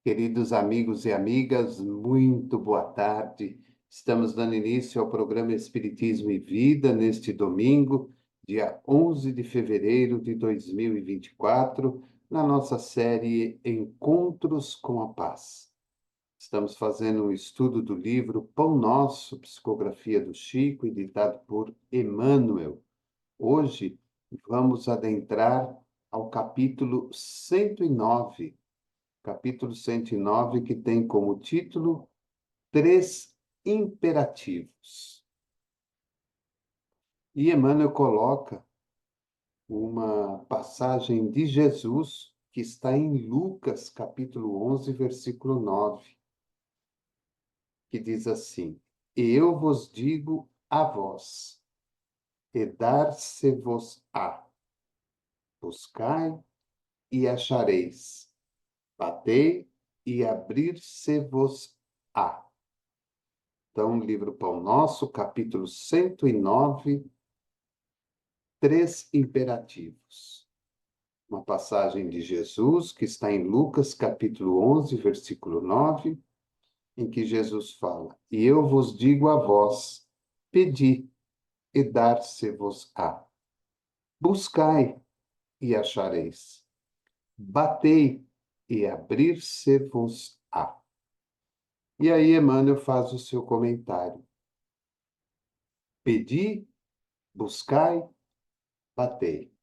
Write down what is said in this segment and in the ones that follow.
Queridos amigos e amigas, muito boa tarde. Estamos dando início ao programa Espiritismo e Vida neste domingo, dia 11 de fevereiro de 2024, na nossa série Encontros com a Paz. Estamos fazendo um estudo do livro Pão Nosso, Psicografia do Chico, editado por Emmanuel. Hoje vamos adentrar ao capítulo 109. Capítulo 109, que tem como título Três Imperativos. E Emmanuel coloca uma passagem de Jesus que está em Lucas, capítulo 11, versículo 9, que diz assim: Eu vos digo a vós, e dar-se-vos-á, buscai e achareis, batei e abrir-se-vos-á. Então, livro Pão Nosso, capítulo 109, Três Imperativos. Uma passagem de Jesus que está em Lucas, capítulo 11, versículo 9, em que Jesus fala: E eu vos digo a vós, pedi e dar-se-vos-á. Buscai e achareis. Batei e abrir-se-vos-á. E aí Emmanuel faz o seu comentário. Pedi, buscai, batei.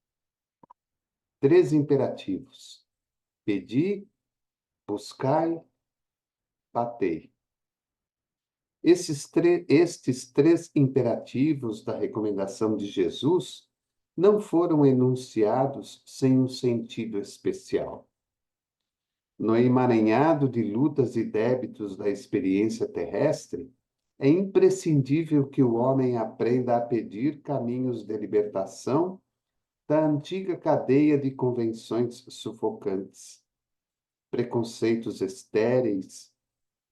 Três imperativos. Pedi, buscai, batei. Estes três imperativos da recomendação de Jesus não foram enunciados sem um sentido especial. No emaranhado de lutas e débitos da experiência terrestre, é imprescindível que o homem aprenda a pedir caminhos de libertação da antiga cadeia de convenções sufocantes, preconceitos estéreis,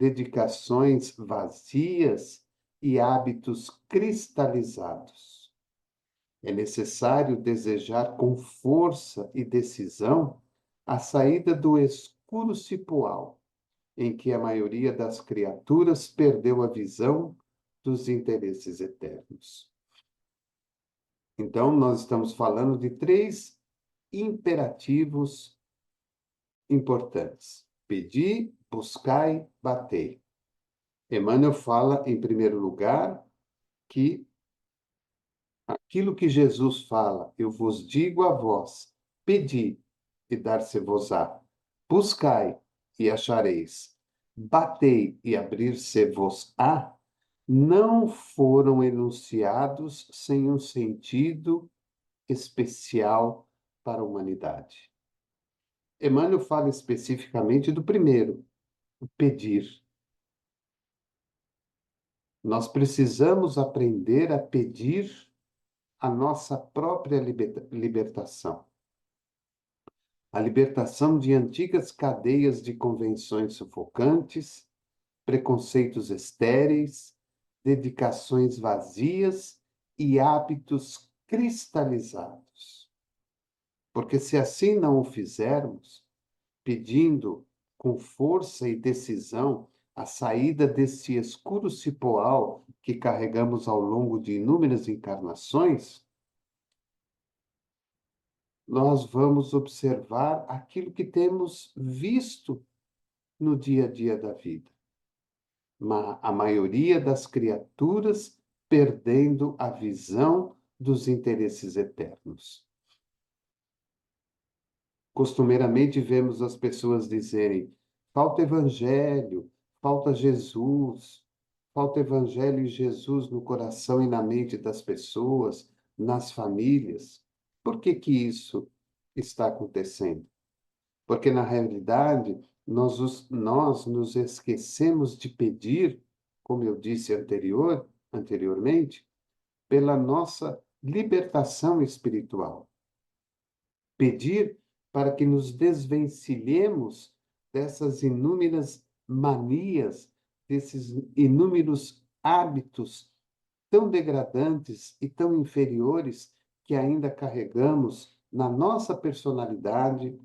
dedicações vazias e hábitos cristalizados. É necessário desejar com força e decisão a saída do escuro cipoal, em que a maioria das criaturas perdeu a visão dos interesses eternos. Então, nós estamos falando de três imperativos importantes: pedi, buscai, batei. Emmanuel fala, em primeiro lugar, que aquilo que Jesus fala, eu vos digo a vós, pedi e dar-se-vos-á, buscai e achareis, batei e abrir-se-vos-á, não foram enunciados sem um sentido especial para a humanidade. Emmanuel fala especificamente do primeiro, o pedir. Nós precisamos aprender a pedir a nossa própria libertação. A libertação de antigas cadeias de convenções sufocantes, preconceitos estéreis, dedicações vazias e hábitos cristalizados. Porque se assim não o fizermos, pedindo com força e decisão a saída desse escuro cipoal que carregamos ao longo de inúmeras encarnações, nós vamos observar aquilo que temos visto no dia a dia da vida. A maioria das criaturas perdendo a visão dos interesses eternos. Costumeiramente vemos as pessoas dizerem: falta evangelho, falta Jesus, falta evangelho e Jesus no coração e na mente das pessoas, nas famílias. Por que que isso está acontecendo. Porque, na realidade, nós nos esquecemos de pedir, como eu disse anteriormente, pela nossa libertação espiritual. Pedir para que nos desvencilhemos dessas inúmeras manias, desses inúmeros hábitos tão degradantes e tão inferiores que ainda carregamos na nossa personalidade,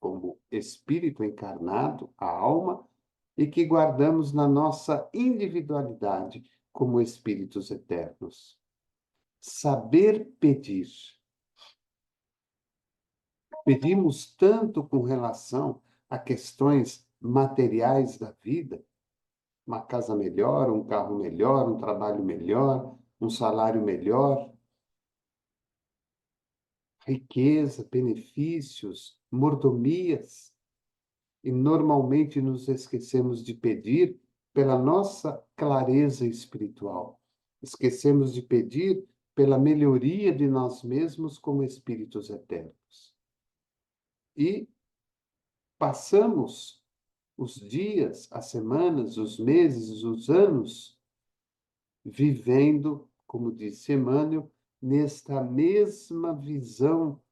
como espírito encarnado, a alma, e que guardamos na nossa individualidade como espíritos eternos. Saber pedir. Pedimos tanto com relação a questões materiais da vida, uma casa melhor, um carro melhor, um trabalho melhor, um salário melhor, riqueza, benefícios, mordomias, e normalmente nos esquecemos de pedir pela nossa clareza espiritual. Esquecemos de pedir pela melhoria de nós mesmos como espíritos eternos. E passamos os dias, as semanas, os meses, os anos vivendo, como disse Emmanuel, nesta mesma visão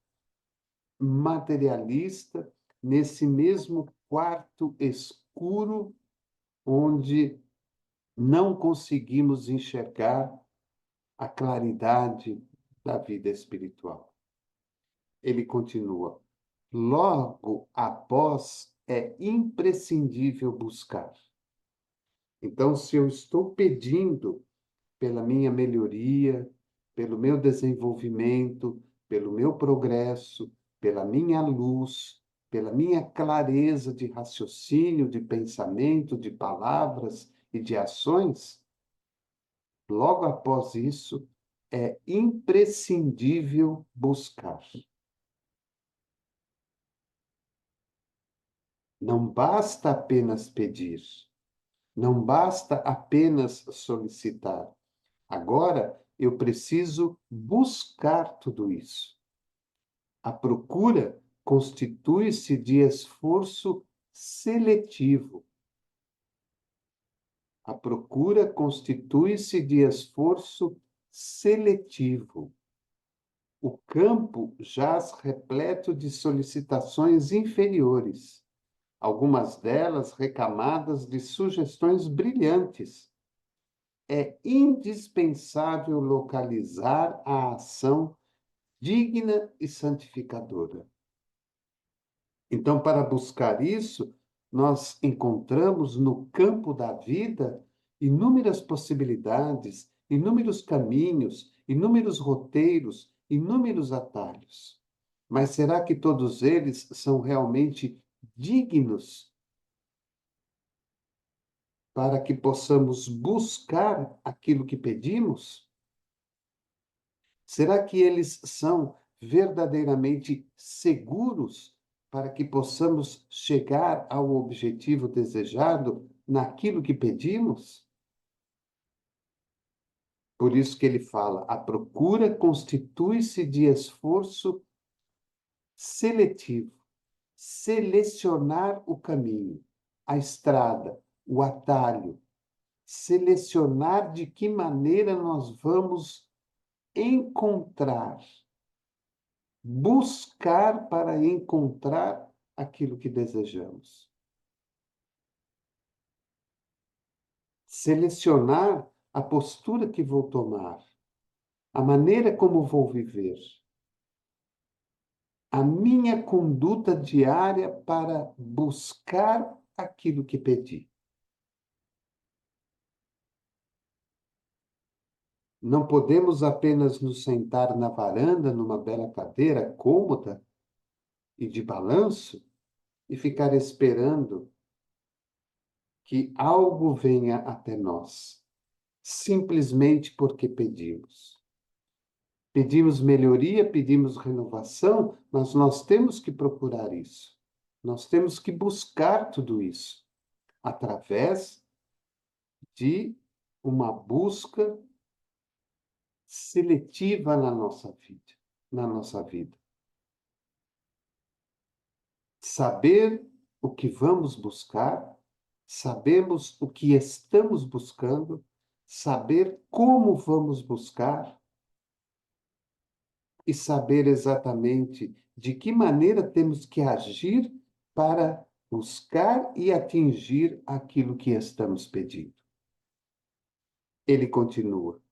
materialista, nesse mesmo quarto escuro, onde não conseguimos enxergar a claridade da vida espiritual. Ele continua: logo após é imprescindível buscar. Então, se eu estou pedindo pela minha melhoria, pelo meu desenvolvimento, pelo meu progresso, pela minha luz, pela minha clareza de raciocínio, de pensamento, de palavras e de ações, logo após isso, é imprescindível buscar. Não basta apenas pedir, não basta apenas solicitar. Agora, eu preciso buscar tudo isso. A procura constitui-se de esforço seletivo. A procura constitui-se de esforço seletivo. O campo jaz repleto de solicitações inferiores, algumas delas recamadas de sugestões brilhantes. É indispensável localizar a ação digna e santificadora. Então, para buscar isso, nós encontramos no campo da vida inúmeras possibilidades, inúmeros caminhos, inúmeros roteiros, inúmeros atalhos. Mas será que todos eles são realmente dignos para que possamos buscar aquilo que pedimos? Será que eles são verdadeiramente seguros para que possamos chegar ao objetivo desejado naquilo que pedimos? Por isso que ele fala, a procura constitui-se de esforço seletivo, selecionar o caminho, a estrada, o atalho, selecionar de que maneira nós vamos encontrar, buscar para encontrar aquilo que desejamos. Selecionar a postura que vou tomar, a maneira como vou viver, a minha conduta diária para buscar aquilo que pedi. Não podemos apenas nos sentar na varanda, numa bela cadeira cômoda e de balanço, e ficar esperando que algo venha até nós, simplesmente porque pedimos. Pedimos melhoria, pedimos renovação, mas nós temos que procurar isso. Nós temos que buscar tudo isso através de uma busca seletiva na nossa vida, na nossa vida. saber o que vamos buscar, sabemos o que estamos buscando, saber como vamos buscar e saber exatamente de que maneira temos que agir para buscar e atingir aquilo que estamos pedindo. Ele continua: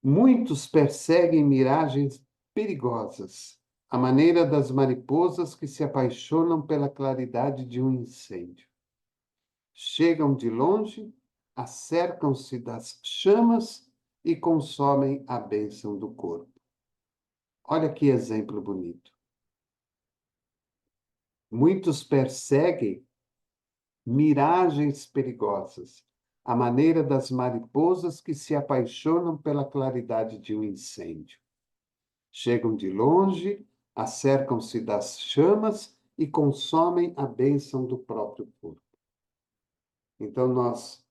muitos perseguem miragens perigosas, à maneira das mariposas que se apaixonam pela claridade de um incêndio. Chegam de longe, acercam-se das chamas e consomem a bênção do corpo. Olha que exemplo bonito. Muitos perseguem miragens perigosas, à maneira das mariposas que se apaixonam pela claridade de um incêndio. Chegam de longe, acercam-se das chamas e consomem a bênção do próprio corpo. Então, nós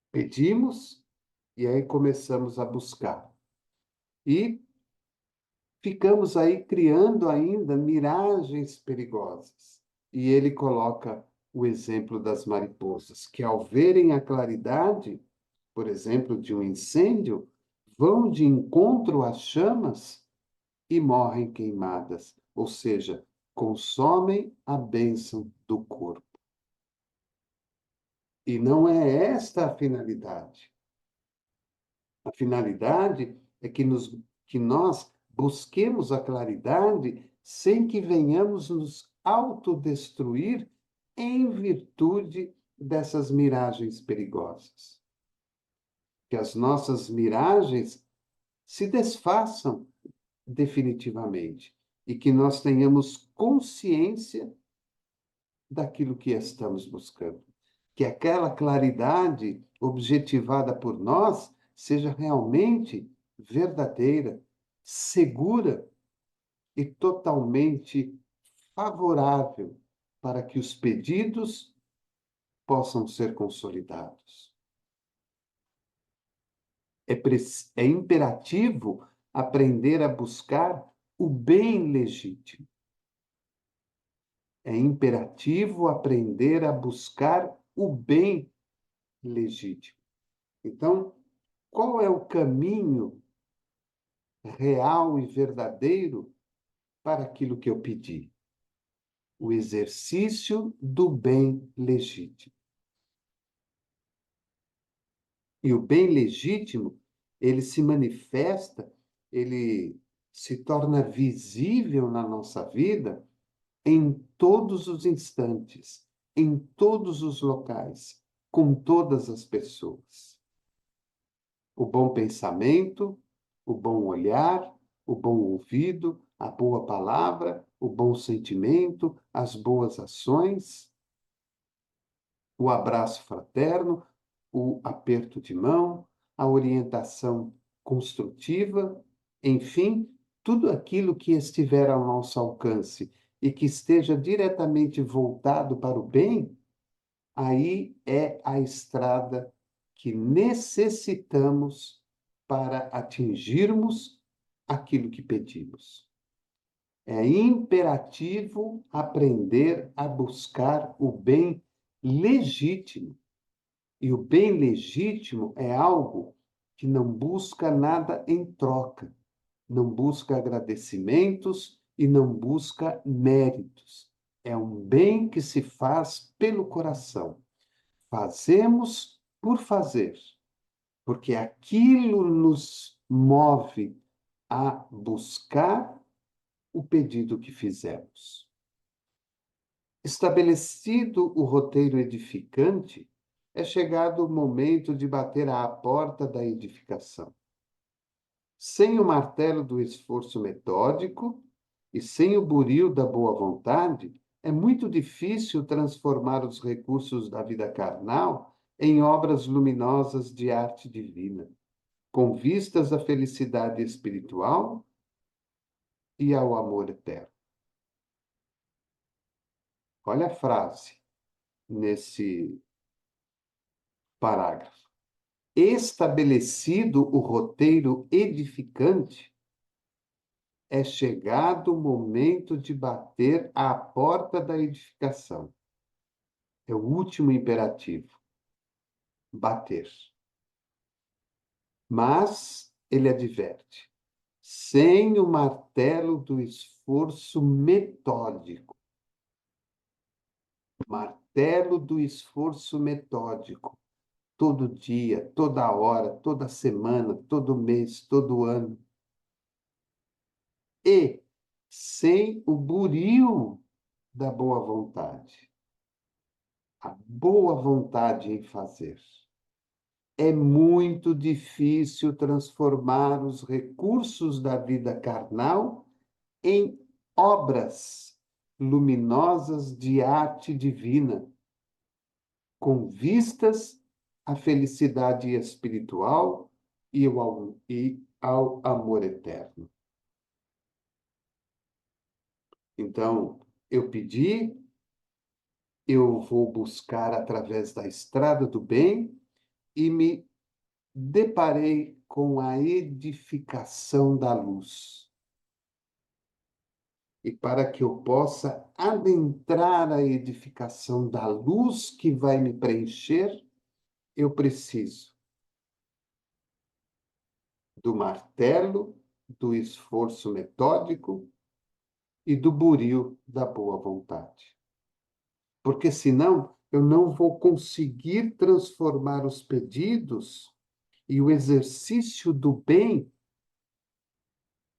pedimos e aí começamos a buscar. E ficamos aí criando ainda miragens perigosas. E ele coloca o exemplo das mariposas, que ao verem a claridade, por exemplo, de um incêndio, vão de encontro às chamas e morrem queimadas, ou seja, consomem a bênção do corpo. E não é esta a finalidade. A finalidade é que nós busquemos a claridade sem que venhamos nos autodestruir em virtude dessas miragens perigosas. Que as nossas miragens se desfaçam definitivamente e que nós tenhamos consciência daquilo que estamos buscando. Que aquela claridade objetivada por nós seja realmente verdadeira, segura e totalmente favorável para que os pedidos possam ser consolidados. É imperativo aprender a buscar o bem legítimo. É imperativo aprender a buscar o bem legítimo. Então, qual é o caminho real e verdadeiro para aquilo que eu pedi? O exercício do bem legítimo. E o bem legítimo, ele se manifesta, ele se torna visível na nossa vida em todos os instantes, em todos os locais, com todas as pessoas. O bom pensamento, o bom olhar, o bom ouvido, a boa palavra, o bom sentimento, as boas ações, o abraço fraterno, o aperto de mão, a orientação construtiva, enfim, tudo aquilo que estiver ao nosso alcance e que esteja diretamente voltado para o bem, aí é a estrada que necessitamos para atingirmos aquilo que pedimos. É imperativo aprender a buscar o bem legítimo. E o bem legítimo é algo que não busca nada em troca, não busca agradecimentos e não busca méritos. É um bem que se faz pelo coração. Fazemos por fazer, porque aquilo nos move a buscar o pedido que fizemos. Estabelecido o roteiro edificante, é chegado o momento de bater à porta da edificação. Sem o martelo do esforço metódico e sem o buril da boa vontade, é muito difícil transformar os recursos da vida carnal em obras luminosas de arte divina, com vistas à felicidade espiritual e ao amor eterno. Olha a frase nesse parágrafo. Estabelecido o roteiro edificante, é chegado o momento de bater à porta da edificação. É o último imperativo, bater. Mas ele adverte, sem o martelo do esforço metódico. Martelo do esforço metódico. Todo dia, toda hora, toda semana, todo mês, todo ano. E sem o buril da boa vontade. A boa vontade em fazer. É muito difícil transformar os recursos da vida carnal em obras luminosas de arte divina, com vistas à felicidade espiritual e ao amor eterno. Então, eu pedi, eu vou buscar através da estrada do bem e me deparei com a edificação da luz. E para que eu possa adentrar a edificação da luz que vai me preencher, eu preciso do martelo, do esforço metódico e do buril da boa vontade. Porque senão eu não vou conseguir transformar os pedidos e o exercício do bem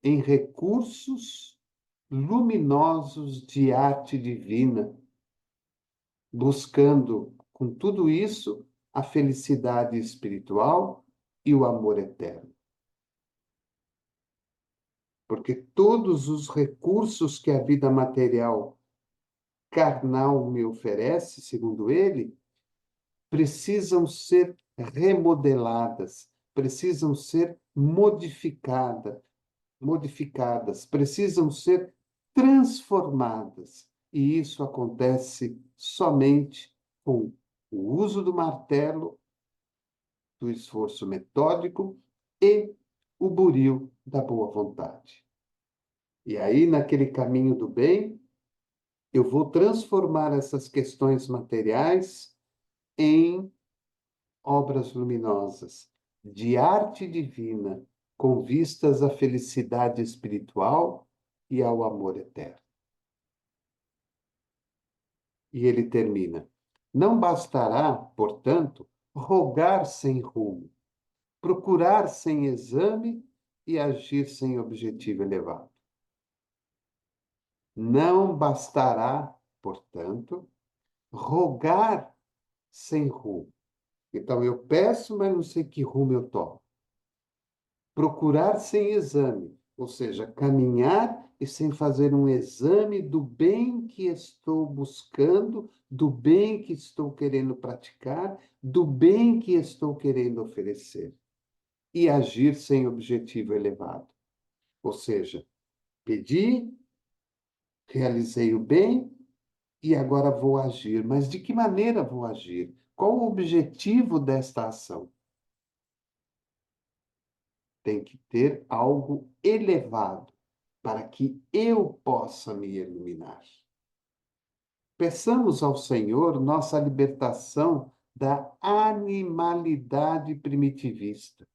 em recursos luminosos de arte divina, buscando com tudo isso a felicidade espiritual e o amor eterno. Porque todos os recursos que a vida material carnal me oferece, segundo ele, precisam ser remodeladas, precisam ser modificadas, precisam ser transformadas. E isso acontece somente com o uso do martelo, do esforço metódico e o buril da boa vontade. E aí, naquele caminho do bem, eu vou transformar essas questões materiais em obras luminosas de arte divina, com vistas à felicidade espiritual e ao amor eterno. E ele termina: não bastará, portanto, rogar sem rumo, procurar sem exame e agir sem objetivo elevado. Não bastará, portanto, rogar sem rumo. Então, eu peço, mas não sei que rumo eu tomo. Procurar sem exame, ou seja, caminhar e sem fazer um exame do bem que estou buscando, do bem que estou querendo praticar, do bem que estou querendo oferecer. E agir sem objetivo elevado. Ou seja, pedi, realizei o bem e agora vou agir. Mas de que maneira vou agir? Qual o objetivo desta ação? Tem que ter algo elevado para que eu possa me iluminar. Peçamos ao Senhor nossa libertação da animalidade primitivista.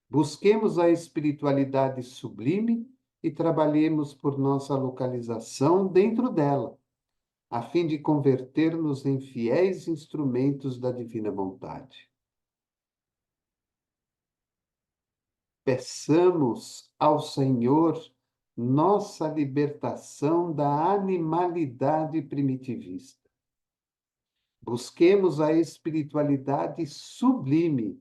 Busquemos a espiritualidade sublime e trabalhemos por nossa localização dentro dela, a fim de converter-nos em fiéis instrumentos da divina vontade. Peçamos ao Senhor nossa libertação da animalidade primitivista. Busquemos a espiritualidade sublime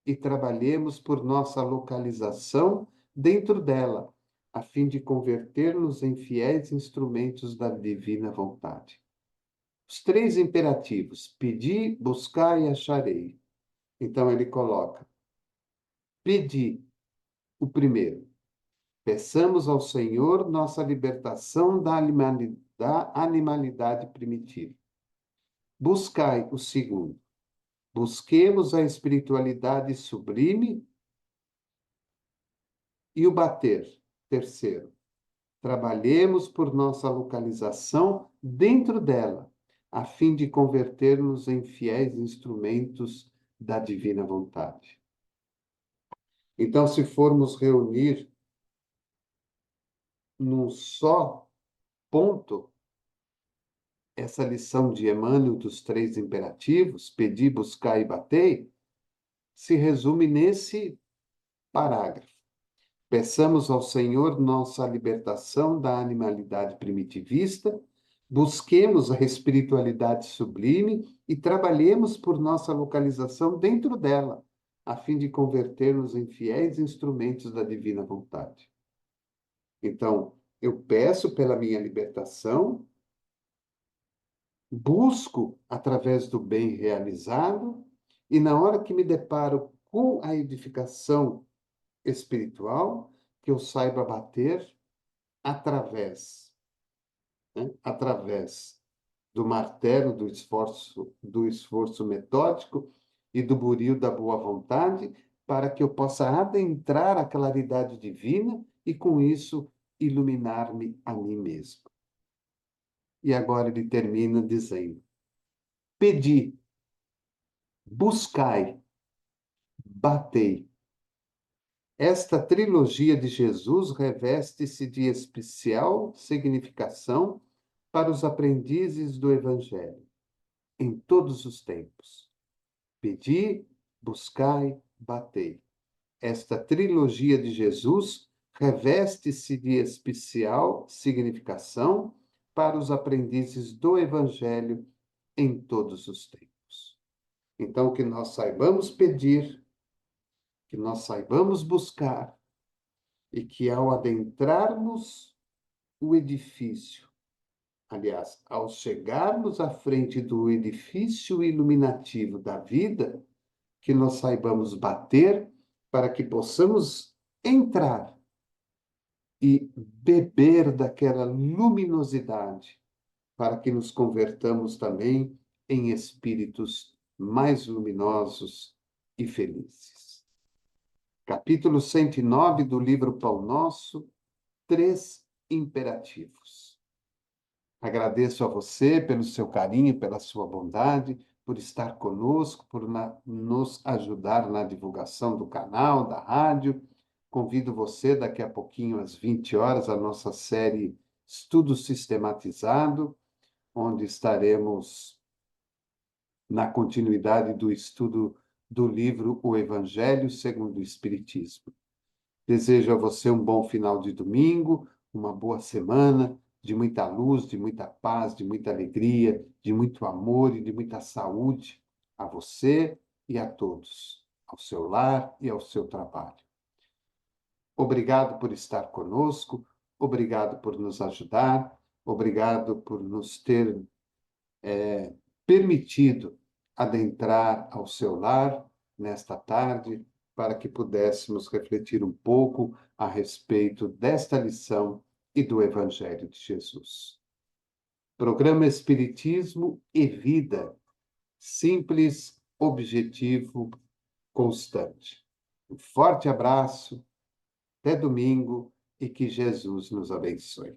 e trabalhemos por nossa localização dentro dela, a fim de converter-nos em fiéis instrumentos da divina vontade. Os três imperativos: pedi, buscar e acharei. Então ele coloca: pedi, o primeiro. Peçamos ao Senhor nossa libertação da animalidade primitiva. Buscai o segundo. Busquemos a espiritualidade sublime E o bater, terceiro, trabalhemos por nossa localização dentro dela, a fim de converter-nos em fiéis instrumentos da divina vontade. Então, se formos reunir num só ponto essa lição de Emmanuel dos três imperativos, pedi, buscar e batei, se resume nesse parágrafo. Peçamos ao Senhor nossa libertação da animalidade primitivista, busquemos a espiritualidade sublime e trabalhemos por nossa localização dentro dela, a fim de converter-nos em fiéis instrumentos da divina vontade. Então, eu peço pela minha libertação, busco através do bem realizado, e na hora que me deparo com a edificação espiritual, que eu saiba bater através, né? Através do martelo do esforço metódico e do buril da boa vontade, para que eu possa adentrar a claridade divina e, com isso, iluminar-me a mim mesmo. E agora ele termina dizendo: pedi, buscai, batei. Esta trilogia de Jesus reveste-se de especial significação para os aprendizes do Evangelho, em todos os tempos. Pedi, buscai, batei. Esta trilogia de Jesus reveste-se de especial significação para os aprendizes do Evangelho em todos os tempos. Então, que nós saibamos pedir, que nós saibamos buscar, e que ao adentrarmos o edifício, aliás, ao chegarmos à frente do edifício iluminativo da vida, que nós saibamos bater para que possamos entrar e beber daquela luminosidade, para que nos convertamos também em espíritos mais luminosos e felizes. Capítulo 109 do livro Pão Nosso, 3 imperativos. Agradeço a você pelo seu carinho, pela sua bondade, por estar conosco, por nos ajudar na divulgação do canal, da rádio. Convido você daqui a pouquinho, às 20 horas, a nossa série Estudo Sistematizado, onde estaremos na continuidade do estudo do livro O Evangelho segundo o Espiritismo. Desejo a você um bom final de domingo, uma boa semana, de muita luz, de muita paz, de muita alegria, de muito amor e de muita saúde a você e a todos, ao seu lar e ao seu trabalho. Obrigado por estar conosco, obrigado por nos ajudar, obrigado por nos ter permitido adentrar ao seu lar nesta tarde, para que pudéssemos refletir um pouco a respeito desta lição e do Evangelho de Jesus. Programa Espiritismo e Vida, simples, objetivo, constante. Um forte abraço, até domingo e que Jesus nos abençoe.